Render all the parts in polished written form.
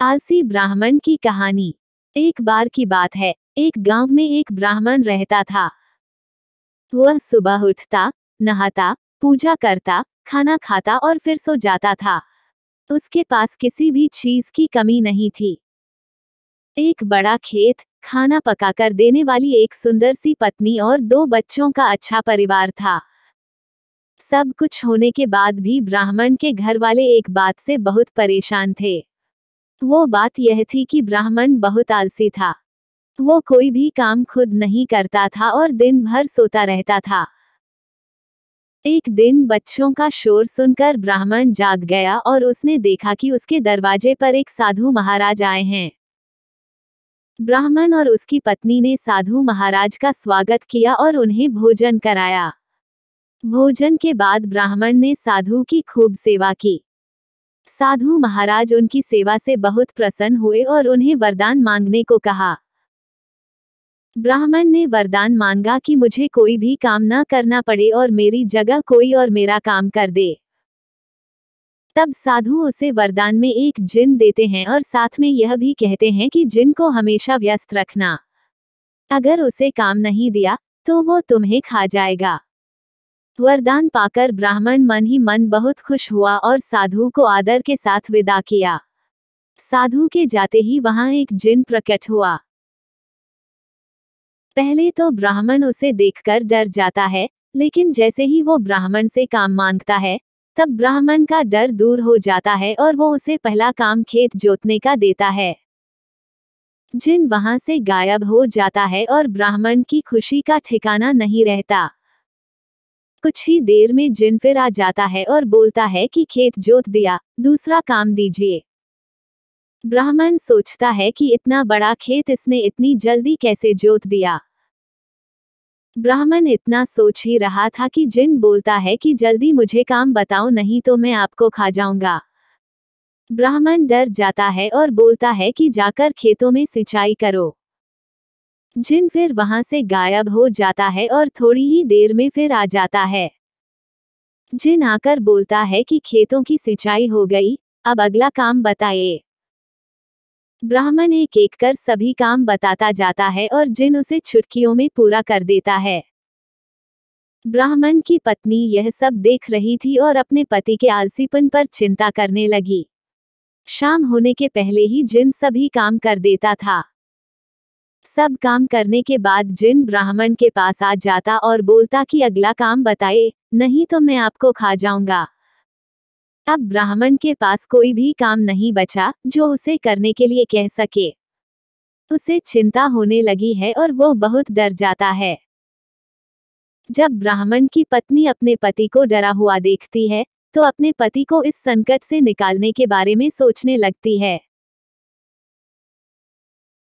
आलसी ब्राह्मण की कहानी। एक बार की बात है, एक गांव में एक ब्राह्मण रहता था। वह सुबह उठता, नहाता, पूजा करता, खाना खाता और फिर सो जाता था। उसके पास किसी भी चीज की कमी नहीं थी। एक बड़ा खेत, खाना पकाकर देने वाली एक सुंदर सी पत्नी और 2 बच्चों का अच्छा परिवार था। सब कुछ होने के बाद भी ब्राह्मण के घर वाले एक बात से बहुत परेशान थे। वो बात यह थी कि ब्राह्मण बहुत आलसी था। वो कोई भी काम खुद नहीं करता था और दिन भर सोता रहता था। एक दिन बच्चों का शोर सुनकर ब्राह्मण जाग गया और उसने देखा कि उसके दरवाजे पर एक साधु महाराज आए हैं। ब्राह्मण और उसकी पत्नी ने साधु महाराज का स्वागत किया और उन्हें भोजन कराया। भोजन के बाद ब्राह्मण ने साधु की खूब सेवा की। साधु महाराज उनकी सेवा से बहुत प्रसन्न हुए और उन्हें वरदान मांगने को कहा। ब्राह्मण ने वरदान मांगा कि मुझे कोई भी काम न करना पड़े और मेरी जगह कोई और मेरा काम कर दे। तब साधु उसे वरदान में एक जिन देते हैं और साथ में यह भी कहते हैं कि जिन को हमेशा व्यस्त रखना। अगर उसे काम नहीं दिया तो वो तुम्हें खा जाएगा। वरदान पाकर ब्राह्मण मन ही मन बहुत खुश हुआ और साधु को आदर के साथ विदा किया। साधु के जाते ही वहां एक जिन प्रकट हुआ। पहले तो ब्राह्मण उसे देखकर डर जाता है, लेकिन जैसे ही वो ब्राह्मण से काम मांगता है, तब ब्राह्मण का डर दूर हो जाता है और वो उसे पहला काम खेत जोतने का देता है। जिन वहां से गायब हो जाता है और ब्राह्मण की खुशी का ठिकाना नहीं रहता। कुछ ही देर में जिन फिर आ जाता है और बोलता है कि खेत जोत दिया, दूसरा काम दीजिए। ब्राह्मण सोचता है कि इतना बड़ा खेत इसने इतनी जल्दी कैसे जोत दिया। ब्राह्मण इतना सोच ही रहा था कि जिन बोलता है कि जल्दी मुझे काम बताओ नहीं तो मैं आपको खा जाऊंगा। ब्राह्मण डर जाता है और बोलता है कि जाकर खेतों में सिंचाई करो। जिन फिर वहां से गायब हो जाता है और थोड़ी ही देर में फिर आ जाता है। जिन आकर बोलता है कि खेतों की सिंचाई हो गई, अब अगला काम बताइए। ब्राह्मण एक एक कर सभी काम बताता जाता है और जिन उसे चुटकियों में पूरा कर देता है। ब्राह्मण की पत्नी यह सब देख रही थी और अपने पति के आलसीपन पर चिंता करने लगी। शाम होने के पहले ही जिन सभी काम कर देता था। सब काम करने के बाद जिन ब्राह्मण के पास आ जाता और बोलता कि अगला काम बताए, नहीं तो मैं आपको खा जाऊंगा। अब ब्राह्मण के पास कोई भी काम नहीं बचा जो उसे करने के लिए कह सके। उसे चिंता होने लगी है और वो बहुत डर जाता है। जब ब्राह्मण की पत्नी अपने पति को डरा हुआ देखती है, तो अपने पति को इस संकट से निकालने के बारे में सोचने लगती है।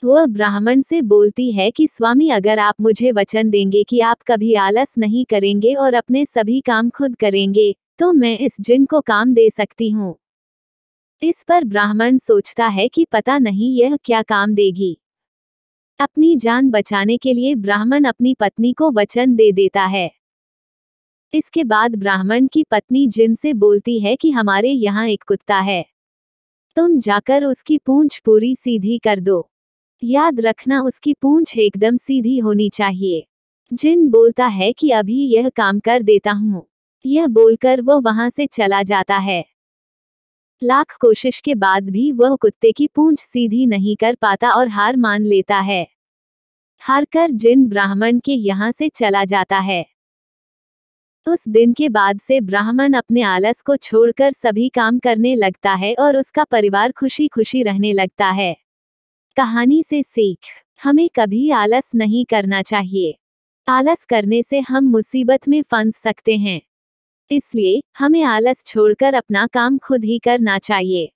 वह ब्राह्मण से बोलती है कि स्वामी, अगर आप मुझे वचन देंगे कि आप कभी आलस नहीं करेंगे और अपने सभी काम खुद करेंगे, तो मैं इस जिन को काम दे सकती हूँ। इस पर ब्राह्मण सोचता है कि पता नहीं यह क्या काम देगी। अपनी जान बचाने के लिए ब्राह्मण अपनी पत्नी को वचन दे देता है। इसके बाद ब्राह्मण की पत्नी जिन से बोलती है कि हमारे यहाँ एक कुत्ता है, तुम जाकर उसकी पूंछ पूरी सीधी कर दो। याद रखना उसकी पूंछ एकदम सीधी होनी चाहिए। जिन बोलता है कि अभी यह काम कर देता हूँ। यह बोलकर वो वहां से चला जाता है। लाख कोशिश के बाद भी वह कुत्ते की पूंछ सीधी नहीं कर पाता और हार मान लेता है। हारकर जिन ब्राह्मण के यहाँ से चला जाता है। उस दिन के बाद से ब्राह्मण अपने आलस को छोड़कर सभी काम करने लगता है और उसका परिवार खुशी खुशी रहने लगता है। कहानी से सीख, हमें कभी आलस नहीं करना चाहिए। आलस करने से हम मुसीबत में फंस सकते हैं। इसलिए हमें आलस छोड़कर अपना काम खुद ही करना चाहिए।